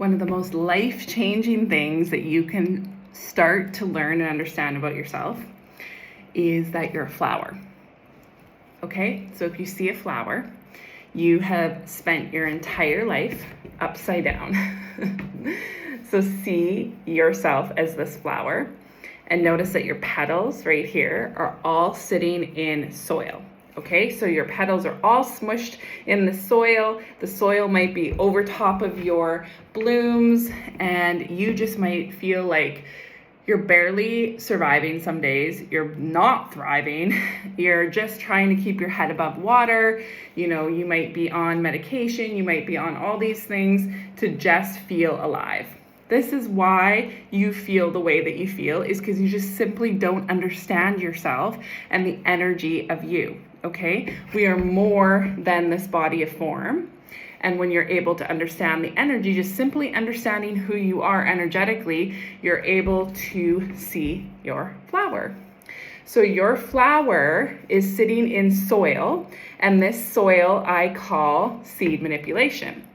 one of the most life-changing things that you can start to learn and understand about yourself is that you're a flower. Okay, so if you see a flower, you have spent your entire life upside down. So see yourself as this flower and notice that your petals right here are all sitting in soil. Okay, so your petals are all smushed in the soil. The soil might be over top of your blooms, and you just might feel like you're barely surviving some days. You're not thriving. You're just trying to keep your head above water. You know, you might be on medication. You might be on all these things to just feel alive. This is why you feel the way that you feel, is because you just simply don't understand yourself and the energy of you, okay? We are more than this body of form. And when you're able to understand the energy, just simply understanding who you are energetically, you're able to see your flower. So your flower is sitting in soil, and this soil I call seed manipulation.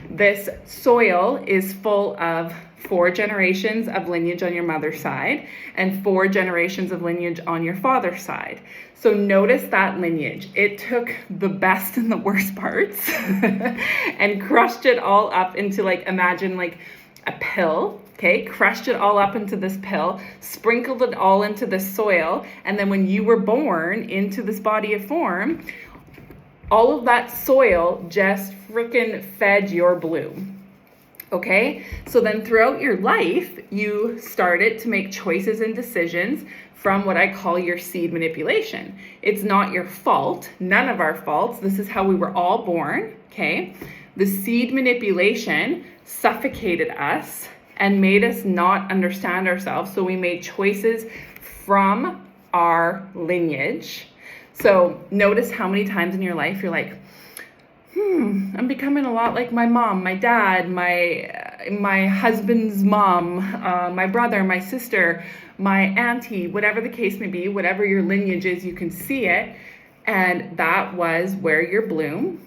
This soil is full of 4 generations of lineage on your mother's side and 4 generations of lineage on your father's side. So notice that lineage. It took the best and the worst parts and crushed it all up into, like, imagine like a pill, okay? Crushed it all up into this pill, sprinkled it all into the soil, and then when you were born into this body of form, all of that soil just freaking fed your bloom. Okay, so then throughout your life, you started to make choices and decisions from what I call your seed manipulation. It's not your fault, none of our faults. This is how we were all born, okay? The seed manipulation suffocated us and made us not understand ourselves. So we made choices from our lineage. So notice how many times in your life you're like, I'm becoming a lot like my mom, my dad, my husband's mom, my brother, my sister, my auntie, whatever the case may be, whatever your lineage is, you can see it. And that was where your bloom,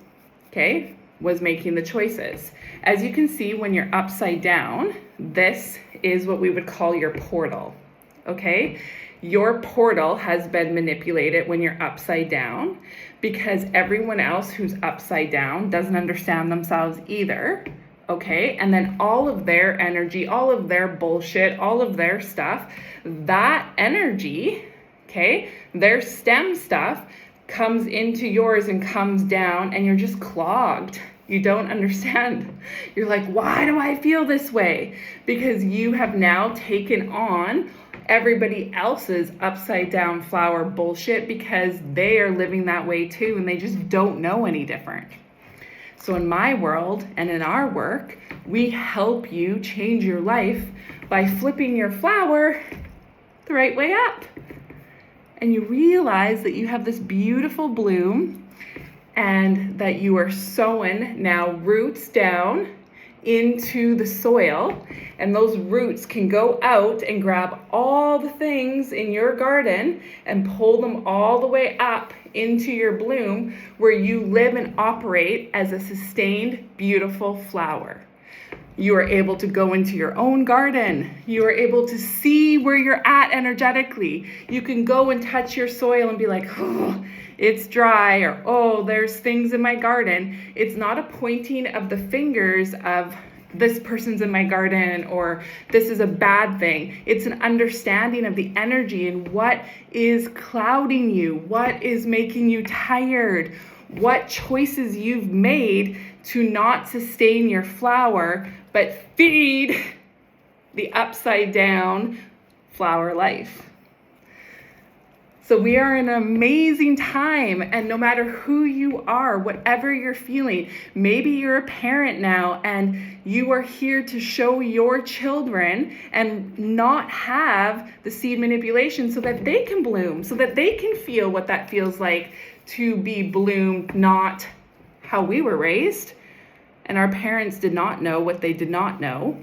okay, was making the choices. As you can see, when you're upside down, this is what we would call your portal, okay? Your portal has been manipulated when you're upside down because everyone else who's upside down doesn't understand themselves either, okay? And then all of their energy, all of their bullshit, all of their stuff, that energy, okay, their stem stuff comes into yours and comes down, and you're just clogged. You don't understand. You're like, why do I feel this way? Because you have now taken on everybody else's upside down flower bullshit because they are living that way too, and they just don't know any different. So in my world and in our work, we help you change your life by flipping your flower the right way up. And you realize that you have this beautiful bloom and that you are sowing now roots down into the soil, and those roots can go out and grab all the things in your garden and pull them all the way up into your bloom, where you live and operate as a sustained, beautiful flower. You are able to go into your own garden. You are able to see where you're at energetically. You can go and touch your soil and be like, oh, it's dry, or oh, there's things in my garden. It's not a pointing of the fingers of this person's in my garden or this is a bad thing. It's an understanding of the energy and what is clouding you, what is making you tired, what choices you've made to not sustain your flower, but feed the upside down flower life. So we are in an amazing time, and no matter who you are, whatever you're feeling, maybe you're a parent now and you are here to show your children and not have the seed manipulation so that they can bloom, so that they can feel what that feels like to be bloomed, not how we were raised. And our parents did not know what they did not know.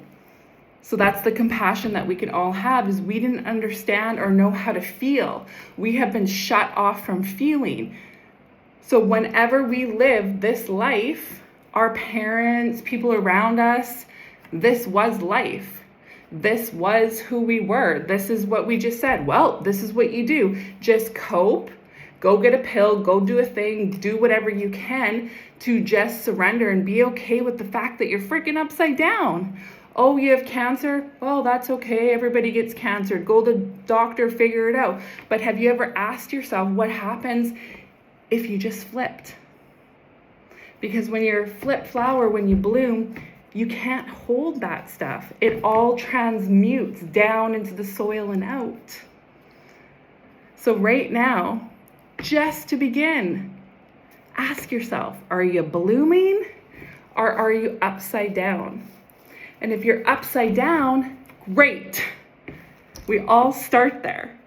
So that's the compassion that we can all have, is we didn't understand or know how to feel. We have been shut off from feeling. So whenever we live this life, our parents, people around us, This was life. This was who we were. This is what we just said. Well, this is what you do. Just cope, go get a pill, go do a thing, do whatever you can to just surrender and be okay with the fact that you're freaking upside down. Oh, you have cancer? Well, that's okay. Everybody gets cancer. Go to the doctor, figure it out. But have you ever asked yourself what happens if you just flipped? Because when you're a flip flower, when you bloom, you can't hold that stuff. It all transmutes down into the soil and out. So right now, just to begin, ask yourself, are you blooming or are you upside down? And if you're upside down, great. We all start there.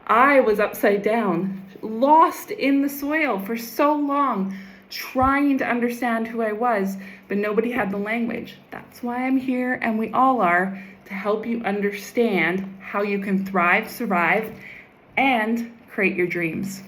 I was upside down, lost in the soil for so long, trying to understand who I was, but nobody had the language. That's why I'm here, and we all are, to help you understand how you can thrive, survive, and create your dreams.